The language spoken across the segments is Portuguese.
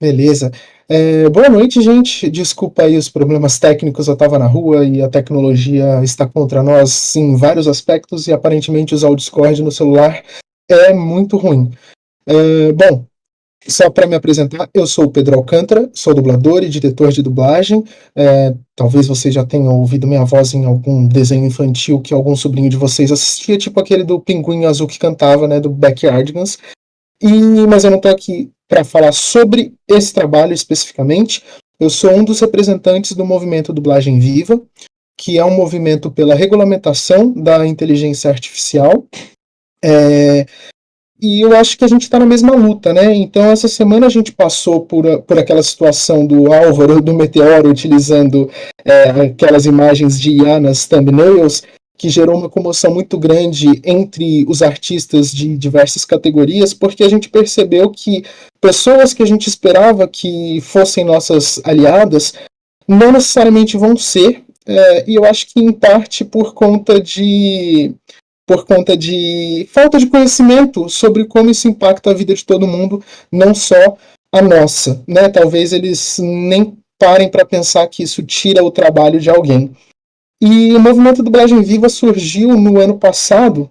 Beleza. Boa noite, gente. Desculpa aí os problemas técnicos, eu estava na rua e a tecnologia está contra nós em vários aspectos e aparentemente usar o Discord no celular é muito ruim. Bom, só para me apresentar, eu sou o Pedro Alcântara, sou dublador e diretor de dublagem. Talvez vocês já tenham ouvido minha voz em algum desenho infantil que algum sobrinho de vocês assistia, tipo aquele do Pinguim Azul que cantava, né, do Backyardigans. Mas eu não estou aqui para falar sobre esse trabalho especificamente. Eu sou um dos representantes do movimento Dublagem Viva, que é um movimento pela regulamentação da inteligência artificial. E eu acho que a gente está na mesma luta, né? Então, essa semana a gente passou por aquela situação do Álvaro, do Meteoro, utilizando aquelas imagens de IA nas thumbnails, que gerou uma comoção muito grande entre os artistas de diversas categorias, porque a gente percebeu que pessoas que a gente esperava que fossem nossas aliadas não necessariamente vão ser, e eu acho que em parte por conta de falta de conhecimento sobre como isso impacta a vida de todo mundo, não só a nossa, né? Talvez eles nem parem para pensar que isso tira o trabalho de alguém. E o movimento Dublagem Viva surgiu no ano passado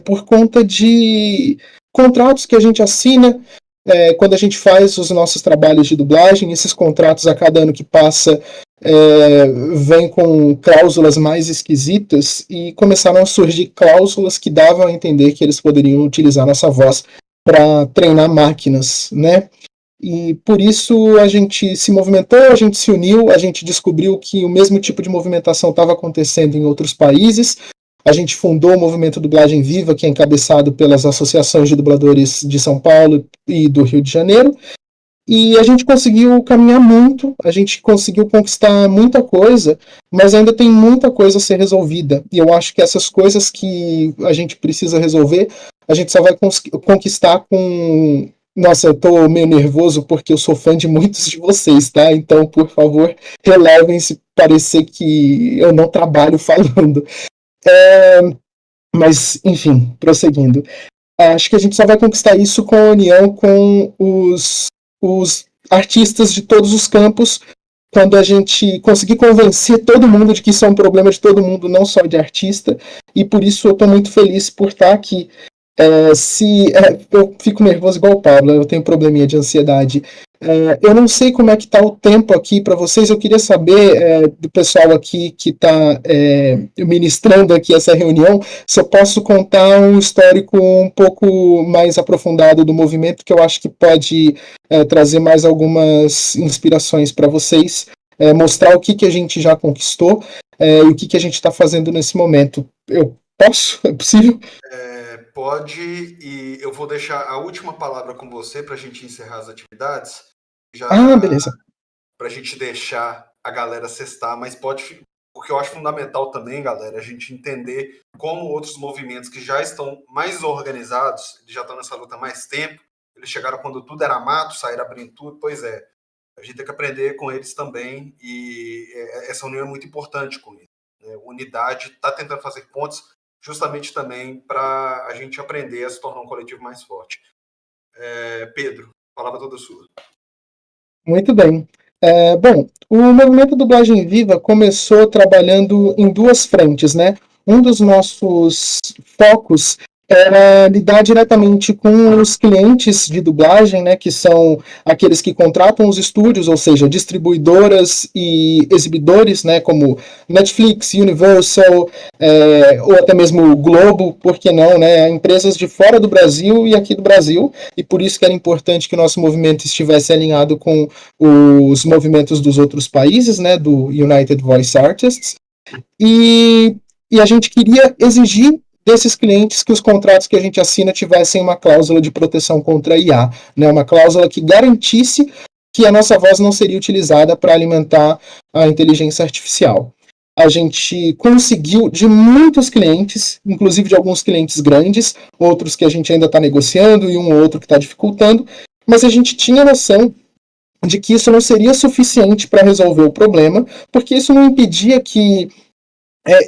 por conta de contratos que a gente assina quando a gente faz os nossos trabalhos de dublagem. Esses contratos, a cada ano que passa, vêm com cláusulas mais esquisitas e começaram a surgir cláusulas que davam a entender que eles poderiam utilizar nossa voz para treinar máquinas, né? E por isso a gente se movimentou, a gente se uniu, a gente descobriu que o mesmo tipo de movimentação estava acontecendo em outros países. A gente fundou o movimento Dublagem Viva, que é encabeçado pelas associações de dubladores de São Paulo e do Rio de Janeiro. E a gente conseguiu caminhar muito, a gente conseguiu conquistar muita coisa, mas ainda tem muita coisa a ser resolvida. E eu acho que essas coisas que a gente precisa resolver, a gente só vai conquistar com... Nossa, eu tô meio nervoso porque eu sou fã de muitos de vocês, tá? Então, por favor, relevem se parecer que eu não trabalho falando. Mas, enfim, prosseguindo. Acho que a gente só vai conquistar isso com a união com os artistas de todos os campos, quando a gente conseguir convencer todo mundo de que isso é um problema de todo mundo, não só de artista, e por isso eu estou muito feliz por estar aqui. Eu fico nervoso igual o Pablo, eu tenho probleminha de ansiedade. Eu não sei como é que está o tempo aqui para vocês, eu queria saber do pessoal aqui que está ministrando aqui essa reunião, se eu posso contar um histórico um pouco mais aprofundado do movimento, que eu acho que pode trazer mais algumas inspirações para vocês, mostrar o que a gente já conquistou e o que a gente está fazendo nesse momento. Eu posso? É possível? Pode, e eu vou deixar a última palavra com você para a gente encerrar as atividades, Beleza. para a gente deixar a galera cestar, mas pode, porque eu acho fundamental também, galera, a gente entender como outros movimentos que já estão mais organizados, eles já estão nessa luta há mais tempo, eles chegaram quando tudo era mato, saíram abrindo tudo, pois é, a gente tem que aprender com eles também, e essa união é muito importante com eles. Né? Unidade, está tentando fazer pontes, justamente também para a gente aprender a se tornar um coletivo mais forte. Pedro, a palavra toda sua. Muito bem. Bom, o movimento Dublagem Viva começou trabalhando em duas frentes, né? Um dos nossos focos era lidar diretamente com os clientes de dublagem, né, que são aqueles que contratam os estúdios, ou seja, distribuidoras e exibidores, né, como Netflix, Universal, ou até mesmo Globo, por que não, né, empresas de fora do Brasil e aqui do Brasil, e por isso que era importante que o nosso movimento estivesse alinhado com os movimentos dos outros países, né, do United Voice Artists, e a gente queria exigir desses clientes que os contratos que a gente assina tivessem uma cláusula de proteção contra IA, né, uma cláusula que garantisse que a nossa voz não seria utilizada para alimentar a inteligência artificial. A gente conseguiu de muitos clientes, inclusive de alguns clientes grandes, outros que a gente ainda está negociando e um ou outro que está dificultando, mas a gente tinha noção de que isso não seria suficiente para resolver o problema, porque isso não impedia que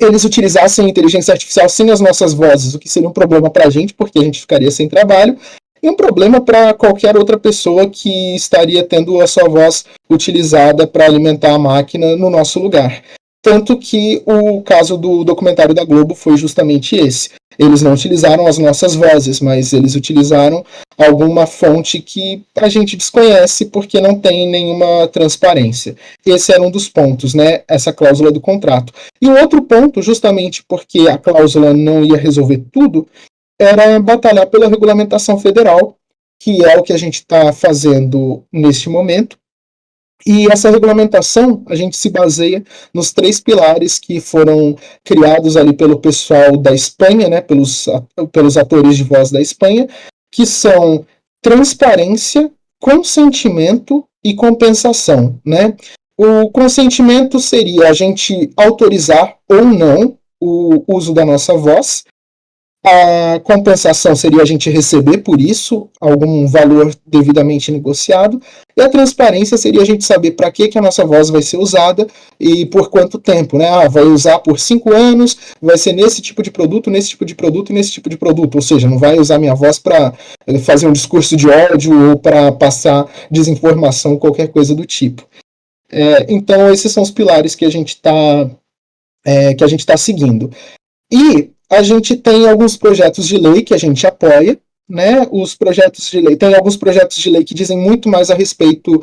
eles utilizassem a inteligência artificial sem as nossas vozes, o que seria um problema para a gente, porque a gente ficaria sem trabalho, e um problema para qualquer outra pessoa que estaria tendo a sua voz utilizada para alimentar a máquina no nosso lugar. Tanto que o caso do documentário da Globo foi justamente esse. Eles não utilizaram as nossas vozes, mas eles utilizaram alguma fonte que a gente desconhece porque não tem nenhuma transparência. Esse era um dos pontos, né? Essa cláusula do contrato. E o outro ponto, justamente porque a cláusula não ia resolver tudo, era batalhar pela regulamentação federal, que é o que a gente está fazendo neste momento. E essa regulamentação, a gente se baseia nos 3 pilares que foram criados ali pelo pessoal da Espanha, né, pelos atores de voz da Espanha, que são transparência, consentimento e compensação, né? O consentimento seria a gente autorizar ou não o uso da nossa voz. A compensação seria a gente receber por isso algum valor devidamente negociado, e a transparência seria a gente saber para que a nossa voz vai ser usada e por quanto tempo, né? Vai usar por 5 anos, vai ser nesse tipo de produto, nesse tipo de produto e nesse tipo de produto, ou seja, não vai usar minha voz para fazer um discurso de ódio ou para passar desinformação, qualquer coisa do tipo. Então, esses são os pilares que a gente está seguindo. E a gente tem alguns projetos de lei que a gente apoia, né? Os projetos de lei, tem alguns projetos de lei que dizem muito mais a respeito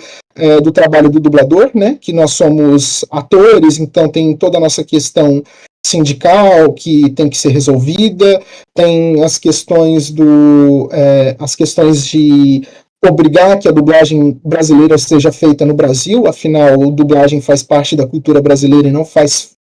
do trabalho do dublador, né? Que nós somos atores, então tem toda a nossa questão sindical que tem que ser resolvida, tem as questões as questões de obrigar que a dublagem brasileira seja feita no Brasil, afinal, a dublagem faz parte da cultura brasileira e não faz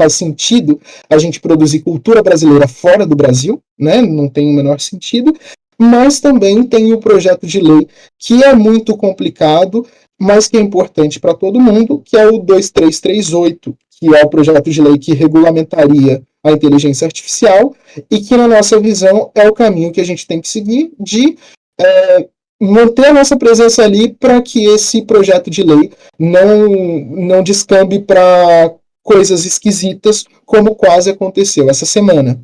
sentido a gente produzir cultura brasileira fora do Brasil, né? Não tem o menor sentido. Mas também tem o projeto de lei que é muito complicado, mas que é importante para todo mundo, que é o 2338, que é o projeto de lei que regulamentaria a inteligência artificial e que, na nossa visão, é o caminho que a gente tem que seguir de manter a nossa presença ali para que esse projeto de lei não descambe para coisas esquisitas, como quase aconteceu essa semana.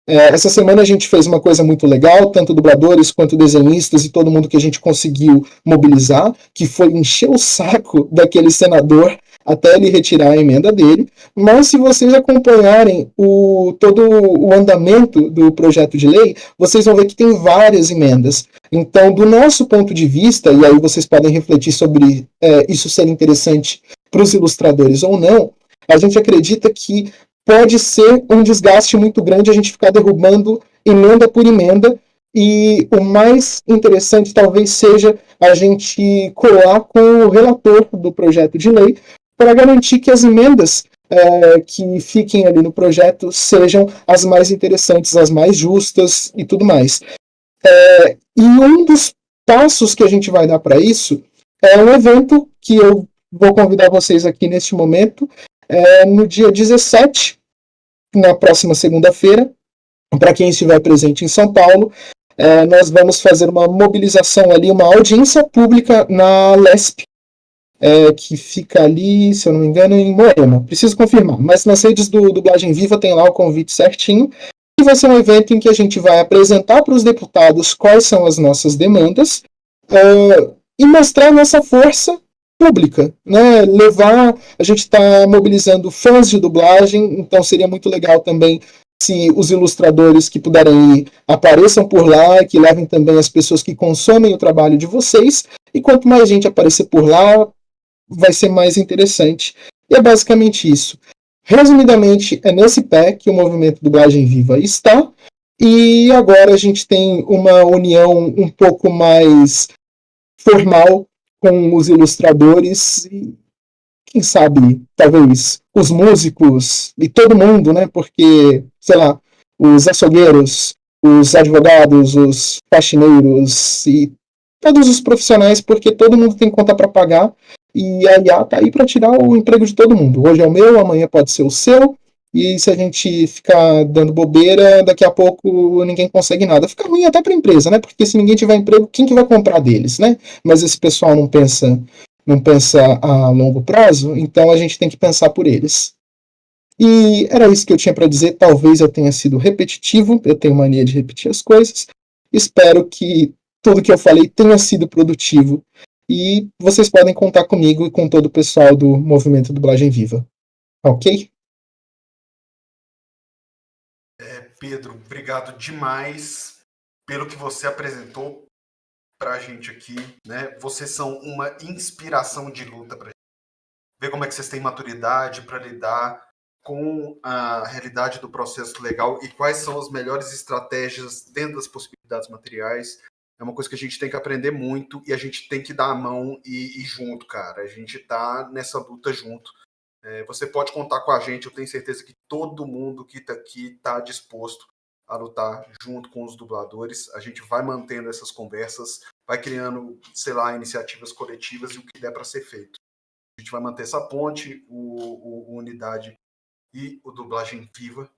Essa semana a gente fez uma coisa muito legal, tanto dubladores quanto desenhistas e todo mundo que a gente conseguiu mobilizar, que foi encher o saco daquele senador até ele retirar a emenda dele. Mas se vocês acompanharem todo o andamento do projeto de lei, vocês vão ver que tem várias emendas. Então, do nosso ponto de vista, e aí vocês podem refletir sobre isso ser interessante para os ilustradores ou não, a gente acredita que pode ser um desgaste muito grande a gente ficar derrubando emenda por emenda, e o mais interessante talvez seja a gente colar com o relator do projeto de lei para garantir que as emendas que fiquem ali no projeto sejam as mais interessantes, as mais justas e tudo mais. E um dos passos que a gente vai dar para isso é um evento que eu vou convidar vocês aqui neste momento, no dia 17, na próxima segunda-feira, para quem estiver presente em São Paulo, nós vamos fazer uma mobilização ali, uma audiência pública na LESP, que fica ali, se eu não me engano, em Moema. Preciso confirmar, mas nas redes do Dublagem Viva tem lá o convite certinho. E vai ser um evento em que a gente vai apresentar para os deputados quais são as nossas demandas e mostrar nossa força pública, né? A gente está mobilizando fãs de dublagem, então seria muito legal também se os ilustradores que puderem ir apareçam por lá, que levem também as pessoas que consomem o trabalho de vocês, e quanto mais gente aparecer por lá, vai ser mais interessante. E é basicamente isso. Resumidamente, é nesse pé que o movimento Dublagem Viva está, e agora a gente tem uma união um pouco mais formal com os ilustradores e, quem sabe, talvez os músicos e todo mundo, né? Porque, sei lá, os açougueiros, os advogados, os faxineiros e todos os profissionais, porque todo mundo tem conta para pagar e a IA tá aí para tirar o emprego de todo mundo. Hoje é o meu, amanhã pode ser o seu, e se a gente ficar dando bobeira, daqui a pouco ninguém consegue nada. Fica ruim até para a empresa, né? Porque se ninguém tiver emprego, quem que vai comprar deles, né? Mas esse pessoal não pensa a longo prazo, então a gente tem que pensar por eles. E era isso que eu tinha para dizer. Talvez eu tenha sido repetitivo, eu tenho mania de repetir as coisas. Espero que tudo que eu falei tenha sido produtivo. E vocês podem contar comigo e com todo o pessoal do Movimento Dublagem Viva. Ok? Pedro, obrigado demais pelo que você apresentou para a gente aqui, né? Vocês são uma inspiração de luta para ver como é que vocês têm maturidade para lidar com a realidade do processo legal e quais são as melhores estratégias dentro das possibilidades materiais. É uma coisa que a gente tem que aprender muito e a gente tem que dar a mão e ir junto, cara. A gente tá nessa luta junto. Você pode contar com a gente, eu tenho certeza que todo mundo que está aqui está disposto a lutar junto com os dubladores. A gente vai mantendo essas conversas, vai criando, sei lá, iniciativas coletivas e o que der para ser feito. A gente vai manter essa ponte, o Unidade e o Dublagem Viva,